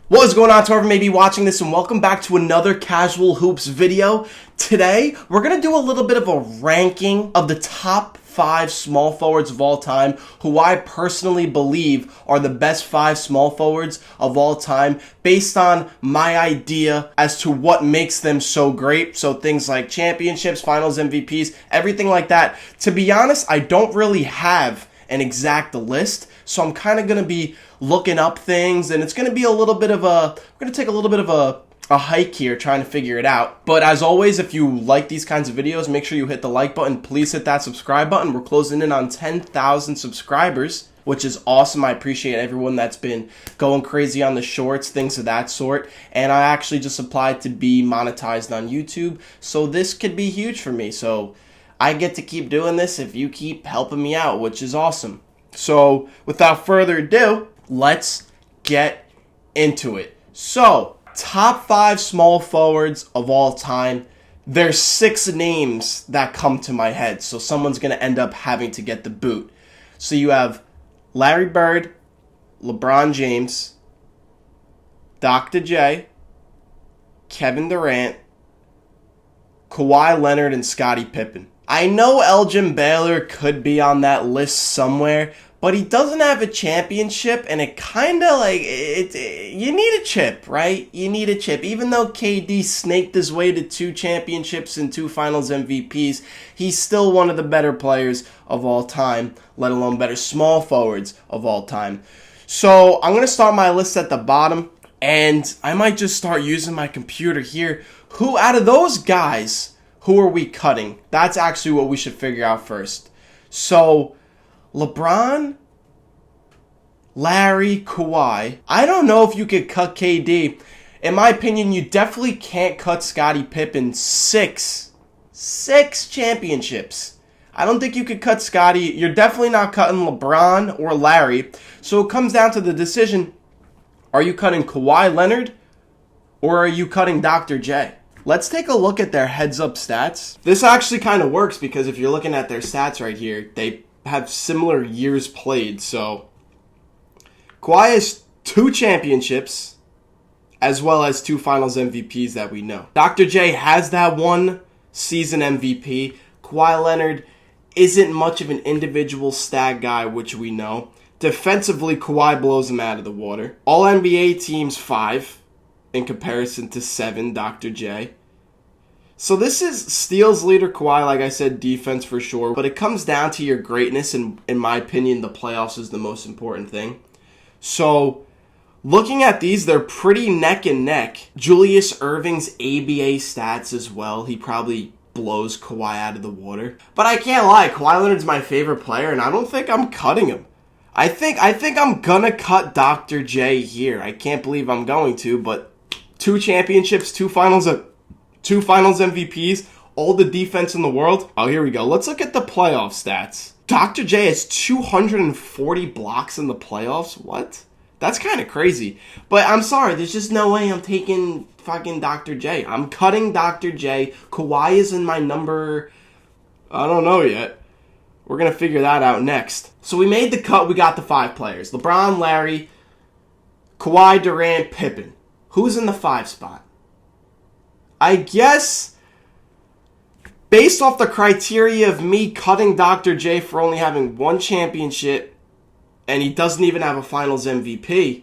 What is going on to whoever may be watching this, and welcome back to another Casual Hoops video. Today, we're going to do a little bit of a ranking of the top 5 small forwards of all time, who I personally believe are the best 5 small forwards of all time, based on my idea as to what makes them so great. So things like championships, finals MVPs, everything like that. To be honest, I don't really have an exact list, so I'm kind of going to be looking up things, and it's going to be a little bit of a, we're going to take a little bit of a hike here trying to figure it out. But as always, if you like these kinds of videos, make sure you hit the like button. Please hit that subscribe button. We're closing in on 10,000 subscribers, which is awesome. I appreciate everyone that's been going crazy on the shorts, things of that sort. And I actually just applied to be monetized on YouTube, so this could be huge for me. So I get to keep doing this if you keep helping me out, which is awesome. So without further ado, let's get into it. So, top 5 small forwards of all time. There's 6 names that come to my head, so someone's going to end up having to get the boot. So you have Larry Bird, LeBron James, Dr. J, Kevin Durant, Kawhi Leonard, and Scottie Pippen. I know Elgin Baylor could be on that list somewhere, but he doesn't have a championship, and it kind of like, you need a chip, right? You need a chip. Even though KD snaked his way to 2 championships and 2 finals MVPs, he's still one of the better players of all time, let alone better small forwards of all time. So I'm going to start my list at the bottom, and I might just start using my computer here. Who out of those guys, who are we cutting? That's actually what we should figure out first. So LeBron, Larry, Kawhi. I don't know if you could cut KD. In my opinion, you definitely can't cut Scottie Pippen. 6 championships. I don't think you could cut Scottie. You're definitely not cutting LeBron or Larry. So it comes down to the decision. Are you cutting Kawhi Leonard or are you cutting Dr. J? Let's take a look at their heads-up stats. This actually kind of works because if you're looking at their stats right here, they have similar years played. So Kawhi has 2 championships as well as 2 finals MVPs that we know. Dr. J has that 1 season MVP. Kawhi Leonard isn't much of an individual stat guy, which we know. Defensively, Kawhi blows him out of the water. All NBA teams 5 in comparison to 7, Dr. J. So this is steals leader Kawhi, like I said, defense for sure. But it comes down to your greatness, and in my opinion, the playoffs is the most important thing. So looking at these, they're pretty neck and neck. Julius Erving's ABA stats as well. He probably blows Kawhi out of the water. But I can't lie, Kawhi Leonard's my favorite player, and I don't think I'm cutting him. I think I'm gonna cut Dr. J here. I can't believe I'm going to, but 2 championships, 2 finals MVPs, all the defense in the world. Oh, here we go. Let's look at the playoff stats. Dr. J has 240 blocks in the playoffs. What? That's kind of crazy. But I'm sorry, there's just no way I'm taking fucking Dr. J. I'm cutting Dr. J. Kawhi is in my number, I don't know yet. We're going to figure that out next. So we made the cut. We got the 5 players. LeBron, Larry, Kawhi, Durant, Pippen. Who's in the 5 spot? I guess, based off the criteria of me cutting Dr. J for only having 1 championship, and he doesn't even have a finals MVP,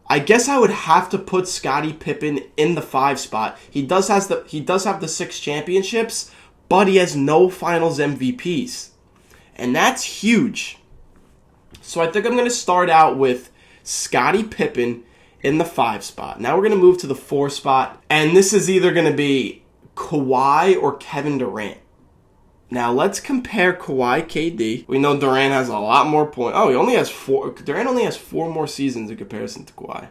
I guess I would have to put Scottie Pippen in the 5 spot. He does have the 6 championships, but he has no finals MVPs. And that's huge. So I think I'm going to start out with Scottie Pippen in the 5 spot. Now we're going to move to the 4 spot. And this is either going to be Kawhi or Kevin Durant. Now let's compare Kawhi KD. We know Durant has a lot more points. Oh, Durant only has 4 more seasons in comparison to Kawhi.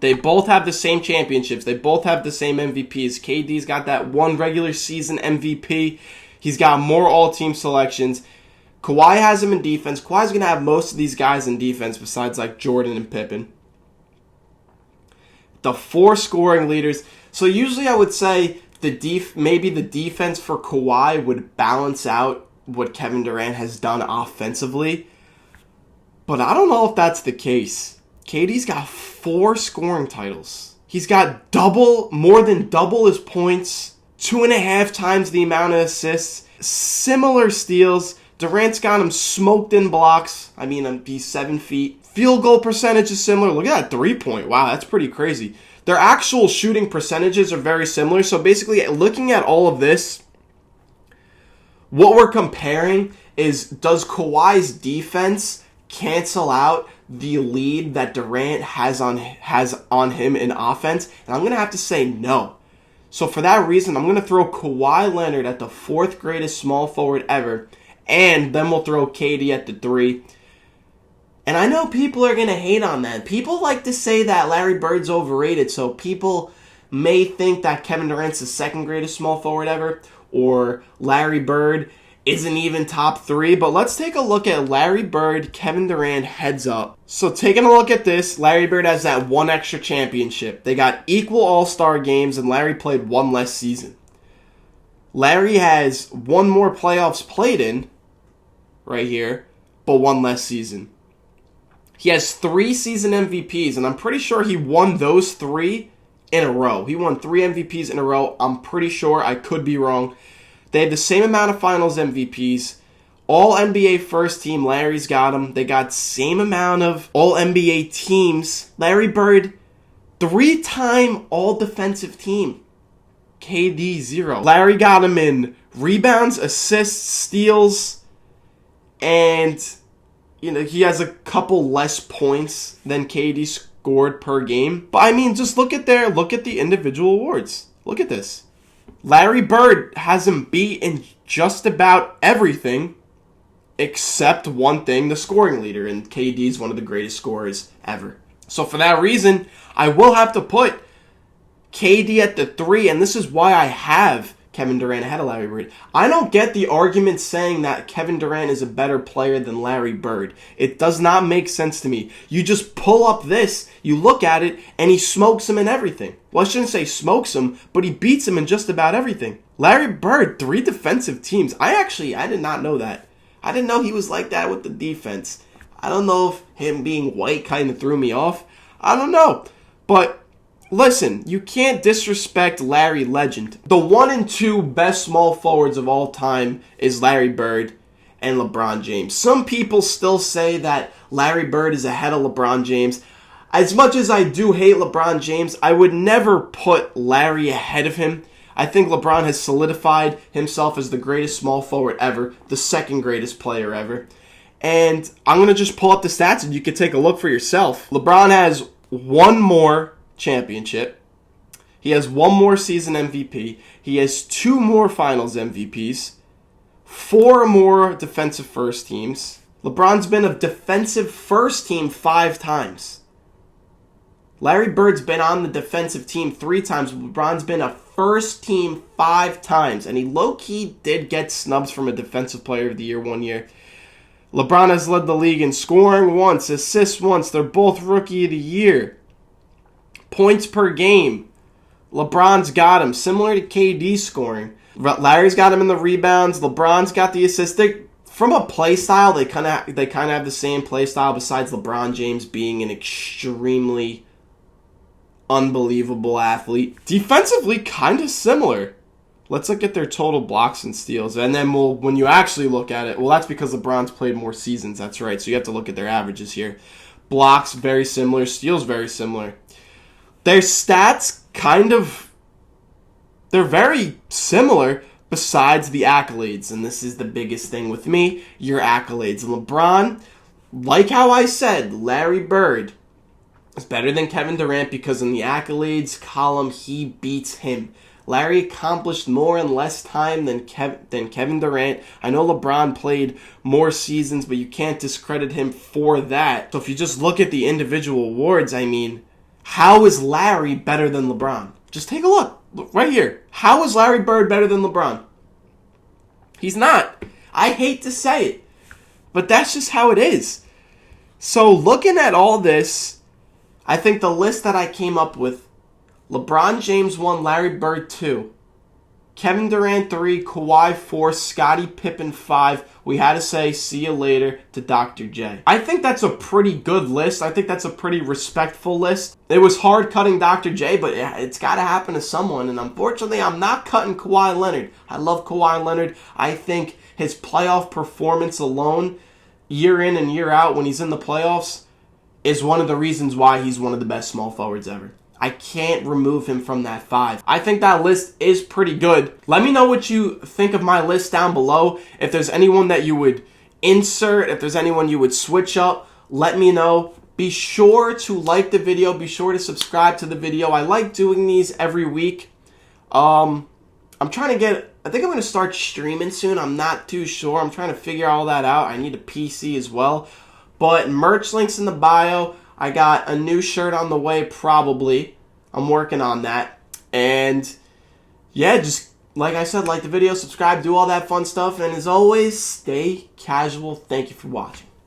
They both have the same championships. They both have the same MVPs. KD's got that 1 regular season MVP. He's got more all-team selections. Kawhi has him in defense. Kawhi's going to have most of these guys in defense besides like Jordan and Pippen. The 4 scoring leaders. So usually I would say maybe the defense for Kawhi would balance out what Kevin Durant has done offensively. But I don't know if that's the case. KD's got 4 scoring titles. He's got more than double his points, 2.5 times the amount of assists, similar steals. Durant's got him smoked in blocks. I mean, he's 7 feet. Field goal percentage is similar. Look at that 3-point. Wow, that's pretty crazy. Their actual shooting percentages are very similar. So basically, looking at all of this, what we're comparing is, does Kawhi's defense cancel out the lead that Durant has on him in offense? And I'm going to have to say no. So for that reason, I'm going to throw Kawhi Leonard at the 4th greatest small forward ever, and then we'll throw KD at the 3. And I know people are going to hate on that. People like to say that Larry Bird's overrated, so people may think that Kevin Durant's the 2nd greatest small forward ever, or Larry Bird isn't even top 3. But let's take a look at Larry Bird, Kevin Durant heads up. So taking a look at this, Larry Bird has that 1 extra championship. They got equal All-Star games, and Larry played 1 less season. Larry has 1 more playoffs played in, right here, but 1 less season. He has 3 season MVPs, and I'm pretty sure he won those 3 in a row. He won 3 MVPs in a row. I'm pretty sure. I could be wrong. They have the same amount of finals MVPs. All NBA first team, Larry's got them. They got same amount of all NBA teams. Larry Bird, 3-time all defensive team. KD 0. Larry got him in rebounds, assists, steals, and he has a couple less points than KD scored per game. But I mean, just look at the individual awards. Look at this. Larry Bird has him beat in just about everything except one thing, the scoring leader, and KD's one of the greatest scorers ever. So for that reason, I will have to put KD at the 3, and this is why I have Kevin Durant ahead of Larry Bird. I don't get the argument saying that Kevin Durant is a better player than Larry Bird. It does not make sense to me. You just pull up this, you look at it, and he smokes him in everything. Well, I shouldn't say smokes him, but he beats him in just about everything. Larry Bird, 3 defensive teams. I did not know that. I didn't know he was like that with the defense. I don't know if him being white kind of threw me off. I don't know. But listen, you can't disrespect Larry Legend. The 1 and 2 best small forwards of all time is Larry Bird and LeBron James. Some people still say that Larry Bird is ahead of LeBron James. As much as I do hate LeBron James, I would never put Larry ahead of him. I think LeBron has solidified himself as the greatest small forward ever, the 2nd greatest player ever. And I'm going to just pull up the stats and you can take a look for yourself. LeBron has 1 more championship. He has 1 more season MVP. He has 2 more finals MVPs. 4 more defensive first teams. LeBron's been a defensive first team 5 times. Larry Bird's been on the defensive team 3 times. LeBron's been a first team 5 times. And he low-key did get snubs from a defensive player of the year 1 year. LeBron has led the league in scoring once, assists once. They're both rookie of the year. Points per game. LeBron's got him, similar to KD scoring. Larry's got him in the rebounds. LeBron's got the assists. From a play style, they kind of have the same play style, besides LeBron James being an extremely unbelievable athlete. Defensively, kind of similar. Let's look at their total blocks and steals, and then when you actually look at it, well, that's because LeBron's played more seasons. That's right. So you have to look at their averages here. Blocks very similar, steals very similar. Their stats they're very similar besides the accolades. And this is the biggest thing with me, your accolades. LeBron, like how I said, Larry Bird is better than Kevin Durant because in the accolades column, he beats him. Larry accomplished more in less time than Kevin Durant. I know LeBron played more seasons, but you can't discredit him for that. So if you just look at the individual awards, I mean, how is Larry better than LeBron? Just take a look. Look right here. How is Larry Bird better than LeBron? He's not. I hate to say it, but that's just how it is. So looking at all this, I think the list that I came up with, LeBron James 1, Larry Bird 2. Kevin Durant 3, Kawhi 4, Scottie Pippen 5. We had to say see you later to Dr. J. I think that's a pretty good list. I think that's a pretty respectful list. It was hard cutting Dr. J, but it's got to happen to someone. And unfortunately, I'm not cutting Kawhi Leonard. I love Kawhi Leonard. I think his playoff performance alone, year in and year out when he's in the playoffs, is one of the reasons why he's one of the best small forwards ever. I can't remove him from that 5. I think that list is pretty good. Let me know what you think of my list down below. If there's anyone that you would insert, if there's anyone you would switch up, let me know. Be sure to like the video. Be sure to subscribe to the video. I like doing these every week. I'm trying to I think I'm going to start streaming soon. I'm not too sure. I'm trying to figure all that out. I need a PC as well. But merch links in the bio. I got a new shirt on the way, probably. I'm working on that. And yeah, just like I said, like the video, subscribe, do all that fun stuff. And as always, stay casual. Thank you for watching.